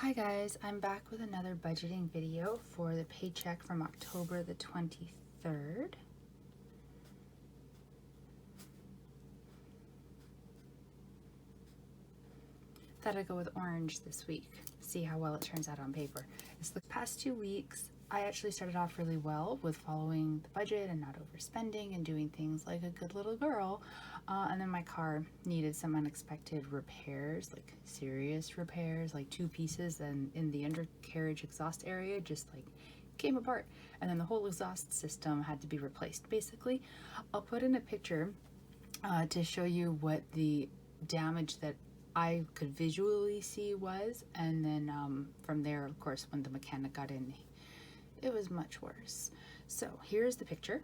Hi guys, I'm back with another budgeting video for the paycheck from October the 23rd. Thought I'd go with orange this week, see how well it turns out on paper. The past 2 weeks, I actually started off really well with following the budget and not overspending and doing things like a good little girl. And then my car needed some unexpected repairs, like serious repairs, like 2 pieces and in the undercarriage exhaust area just like came apart. And then the whole exhaust system had to be replaced basically. I'll put in a picture to show you what the damage that I could visually see was, and then from there, of course, when the mechanic got in, it was much worse. So here's the picture.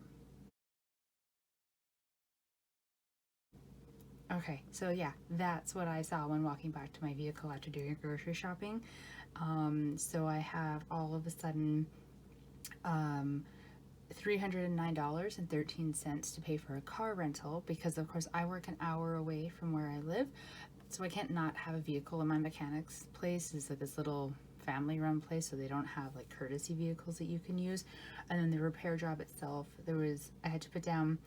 Okay, so yeah, that's what I saw when walking back to my vehicle after doing grocery shopping. So I have all of a sudden $309.13 to pay for a car rental because of course I work an hour away from where I live, so I can't not have a vehicle. And my mechanic's place is like this little family run place, so they don't have like courtesy vehicles that you can use. And then the repair job itself, I had to put down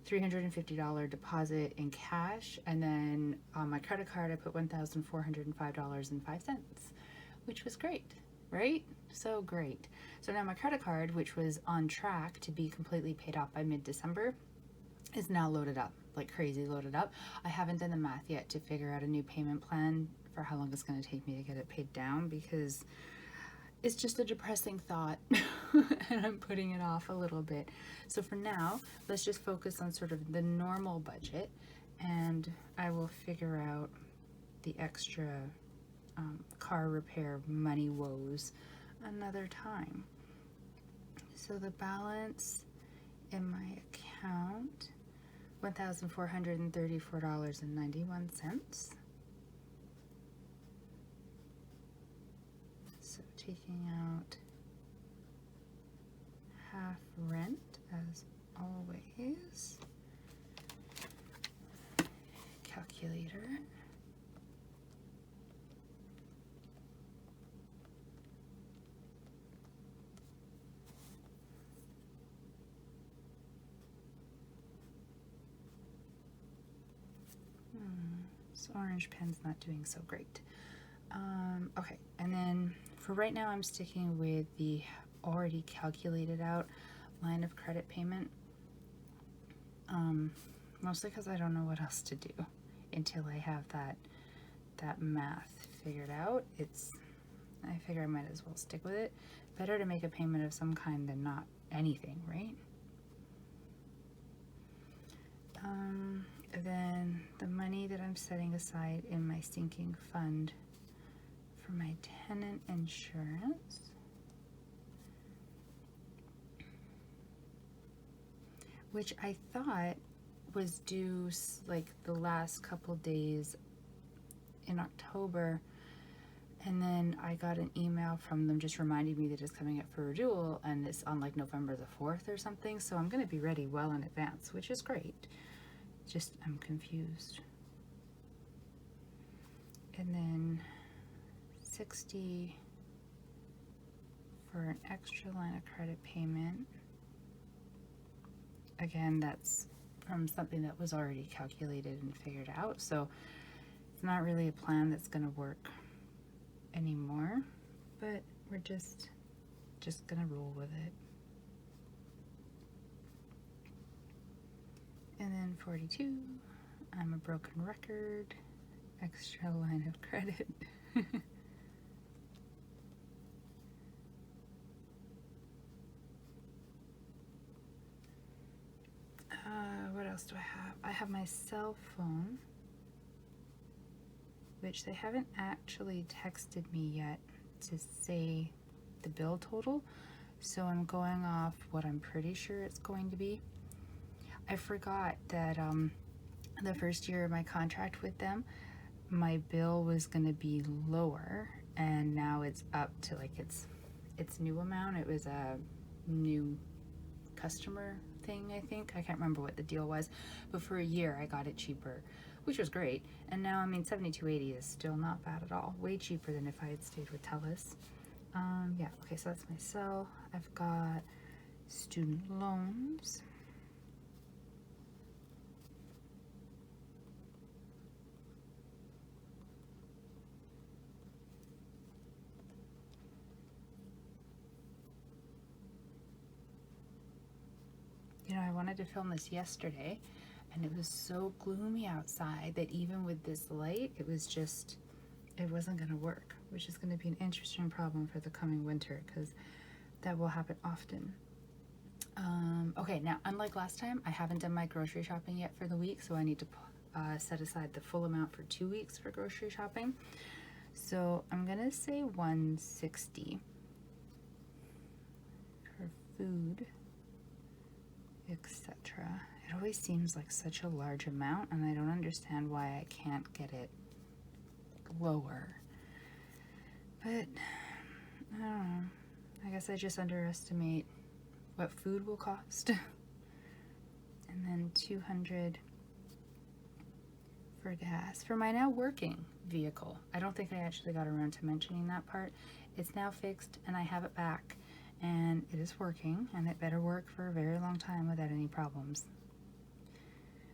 $350 deposit in cash, and then on my credit card I put $1,405.05, which was great, right? So great. So now my credit card, which was on track to be completely paid off by mid-December, is now loaded up, like crazy loaded up. I haven't done the math yet to figure out a new payment plan for how long it's going to take me to get it paid down, because it's just a depressing thought and I'm putting it off a little bit. So for now, let's just focus on sort of the normal budget, and I will figure out the extra car repair money woes another time. So the balance in my account, $1,434.91. So taking out half rent as always. Calculator. This orange pen's not doing so great. Okay, and then for right now I'm sticking with the already calculated out line of credit payment, mostly because I don't know what else to do until I have that math figured out. I figure I might as well stick with it. Better to make a payment of some kind than not anything, right? Then the money that I'm setting aside in my sinking fund for my tenant insurance, which I thought was due like the last couple days in October, and then I got an email from them just reminding me that it's coming up for renewal and it's on like November the 4th or something, so I'm going to be ready well in advance, which is great. Just I'm confused. And then 60 for an extra line of credit payment. Again, that's from something that was already calculated and figured out, so it's not really a plan that's going to work anymore, but we're just gonna roll with it. And then 42, I'm a broken record, extra line of credit. What else do I have? I have my cell phone, which they haven't actually texted me yet to say the bill total, so I'm going off what I'm pretty sure it's going to be. I forgot that the first year of my contract with them, my bill was going to be lower, and now it's up to like its new amount. It was a new customer thing, I think. I can't remember what the deal was, but for a year I got it cheaper which was great. And now, I mean, 72.80 is still not bad at all. Way cheaper than if I had stayed with TELUS. Yeah, okay, so that's my cell. I've got student loans. You know, I wanted to film this yesterday, and it was so gloomy outside that even with this light, it wasn't going to work, which is going to be an interesting problem for the coming winter, because that will happen often. Okay, now, unlike last time, I haven't done my grocery shopping yet for the week, so I need to set aside the full amount for 2 weeks for grocery shopping. So I'm going to say 160 for food, etc. It always seems like such a large amount, and I don't understand why I can't get it lower. But I don't know. I guess I just underestimate what food will cost. And then 200 for gas for my now working vehicle. I don't think I actually got around to mentioning that part. It's now fixed and I have it back, and it is working, and it better work for a very long time without any problems.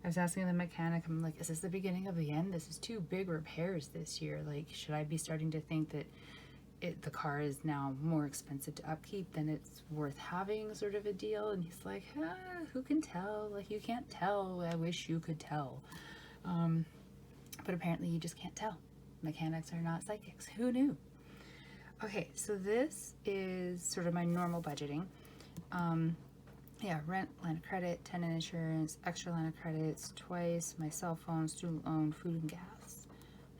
I was asking the mechanic, I'm like, is this the beginning of the end? This is 2 big repairs this year. Like, should I be starting to think that the car is now more expensive to upkeep than it's worth having, sort of a deal? And he's like, who can tell? Like, you can't tell. I wish you could tell. But apparently you just can't tell. Mechanics are not psychics. Who knew? Okay, so this is sort of my normal budgeting. Yeah, rent, line of credit, tenant insurance, extra line of credits, twice, my cell phone, student loan, food and gas.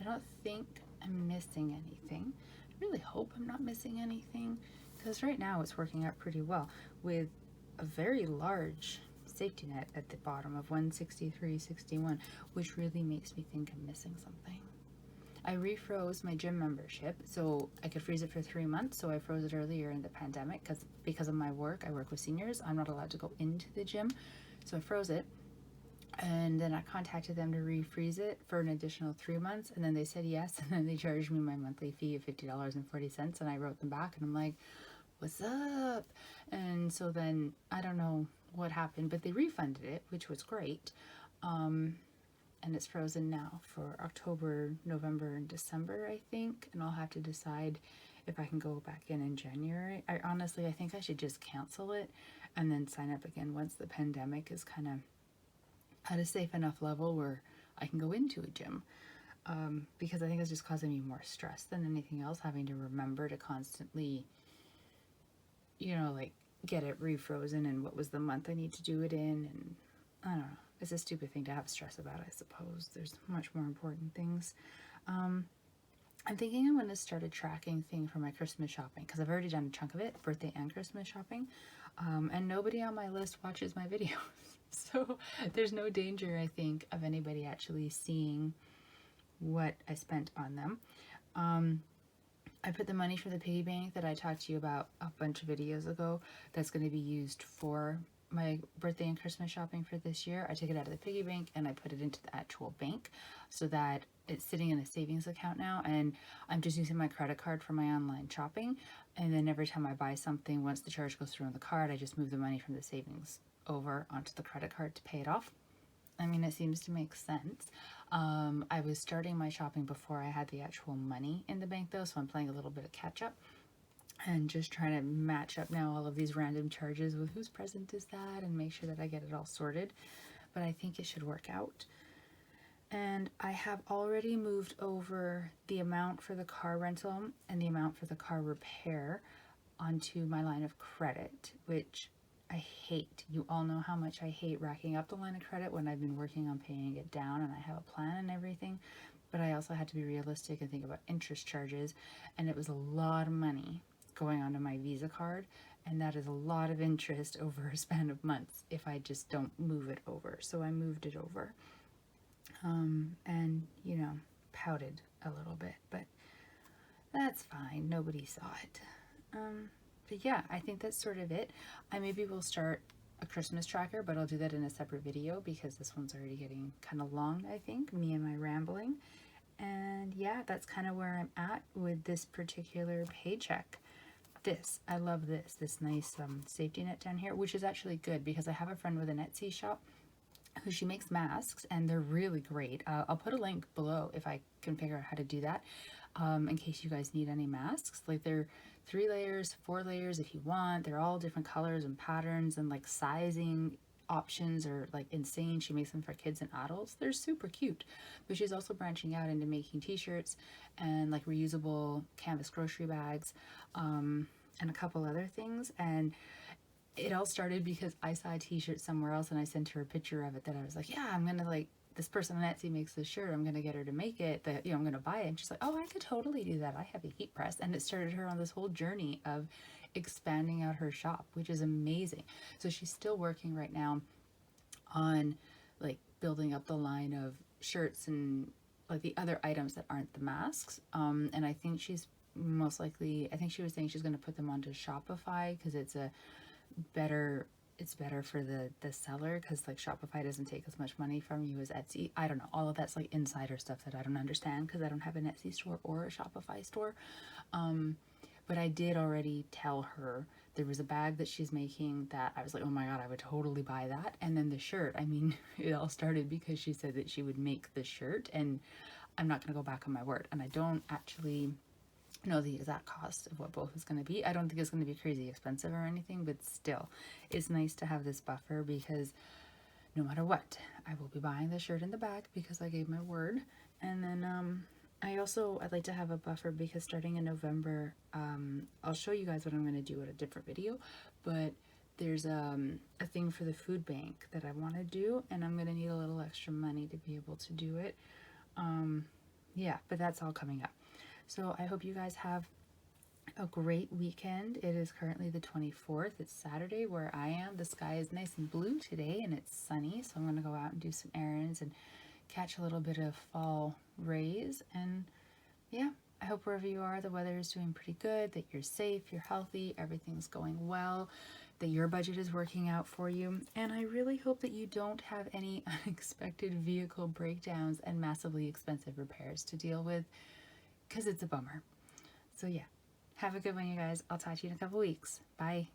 I don't think I'm missing anything. I really hope I'm not missing anything, because right now it's working out pretty well with a very large safety net at the bottom of 163.61, which really makes me think I'm missing something. I refroze my gym membership so I could freeze it for 3 months. So I froze it earlier in the pandemic because of my work. I work with seniors. I'm not allowed to go into the gym. So I froze it. And then I contacted them to refreeze it for an additional 3 months. And then they said yes. And then they charged me my monthly fee of $50.40. And I wrote them back and I'm like, what's up? And so then I don't know what happened, but they refunded it, which was great. And it's frozen now for October, November, and December, I think. And I'll have to decide if I can go back in January. I think I should just cancel it and then sign up again once the pandemic is kind of at a safe enough level where I can go into a gym. Because I think it's just causing me more stress than anything else, having to remember to constantly, like get it refrozen and what was the month I need to do it in. And I don't know. It's a stupid thing to have stress about, I suppose. There's much more important things. I'm thinking I'm going to start a tracking thing for my Christmas shopping, because I've already done a chunk of it, birthday and Christmas shopping. And nobody on my list watches my videos. So there's no danger, I think, of anybody actually seeing what I spent on them. I put the money for the piggy bank that I talked to you about a bunch of videos ago that's going to be used for my birthday and Christmas shopping for this year. I took it out of the piggy bank and I put it into the actual bank so that it's sitting in a savings account now, and I'm just using my credit card for my online shopping. And then every time I buy something, once the charge goes through on the card, I just move the money from the savings over onto the credit card to pay it off. I mean, it seems to make sense. I was starting my shopping before I had the actual money in the bank though, so I'm playing a little bit of catch up and just trying to match up now all of these random charges with whose present is that and make sure that I get it all sorted. But I think it should work out. And I have already moved over the amount for the car rental and the amount for the car repair onto my line of credit, which I hate. You all know how much I hate racking up the line of credit when I've been working on paying it down and I have a plan and everything. But I also had to be realistic and think about interest charges, and it was a lot of money going onto my Visa card, and that is a lot of interest over a span of months if I just don't move it over. So I moved it over, and pouted a little bit, but that's fine. Nobody saw it. But yeah, I think that's sort of it. I maybe will start a Christmas tracker, but I'll do that in a separate video because this one's already getting kind of long, I think, me and my rambling. And yeah, that's kind of where I'm at with this particular paycheck. I love this nice safety net down here, which is actually good because I have a friend with an Etsy shop who she makes masks and they're really great. I'll put a link below if I can figure out how to do that, in case you guys need any masks. Like they're 3 layers, 4 layers if you want. They're all different colors and patterns, and like sizing options are like insane. She makes them for kids and adults. They're super cute. But she's also branching out into making t-shirts and like reusable canvas grocery bags, and a couple other things. And it all started because I saw a t-shirt somewhere else and I sent her a picture of it that I was like, yeah, I'm gonna, like, this person on Etsy makes this shirt, I'm gonna get her to make it, that, you know, I'm gonna buy it. And she's like, oh, I could totally do that, I have a heat press. And it started her on this whole journey of expanding out her shop, which is amazing. So she's still working right now on like building up the line of shirts and like the other items that aren't the masks. And I think she's most likely, I think she was saying she's going to put them onto Shopify because it's better for the seller, because like Shopify doesn't take as much money from you as Etsy. I don't know, all of that's like insider stuff that I don't understand because I don't have an Etsy store or a Shopify store. But I did already tell her there was a bag that she's making that I was like, oh my god, I would totally buy that. And then the shirt, I mean, it all started because she said that she would make the shirt, and I'm not going to go back on my word. And I don't actually know the exact cost of what both is going to be. I don't think it's going to be crazy expensive or anything, but still, it's nice to have this buffer because no matter what, I will be buying the shirt in the bag because I gave my word. And then I'd like to have a buffer because starting in November, I'll show you guys what I'm going to do at a different video, but there's a thing for the food bank that I want to do, and I'm going to need a little extra money to be able to do it. Yeah, but that's all coming up. So I hope you guys have a great weekend. It is currently the 24th. It's Saturday where I am. The sky is nice and blue today and it's sunny, so I'm going to go out and do some errands and catch a little bit of fall rays. And yeah, I hope wherever you are, the weather is doing pretty good, that you're safe, you're healthy, everything's going well, that your budget is working out for you. And I really hope that you don't have any unexpected vehicle breakdowns and massively expensive repairs to deal with, because it's a bummer. So yeah, have a good one, you guys. I'll talk to you in a couple weeks. Bye.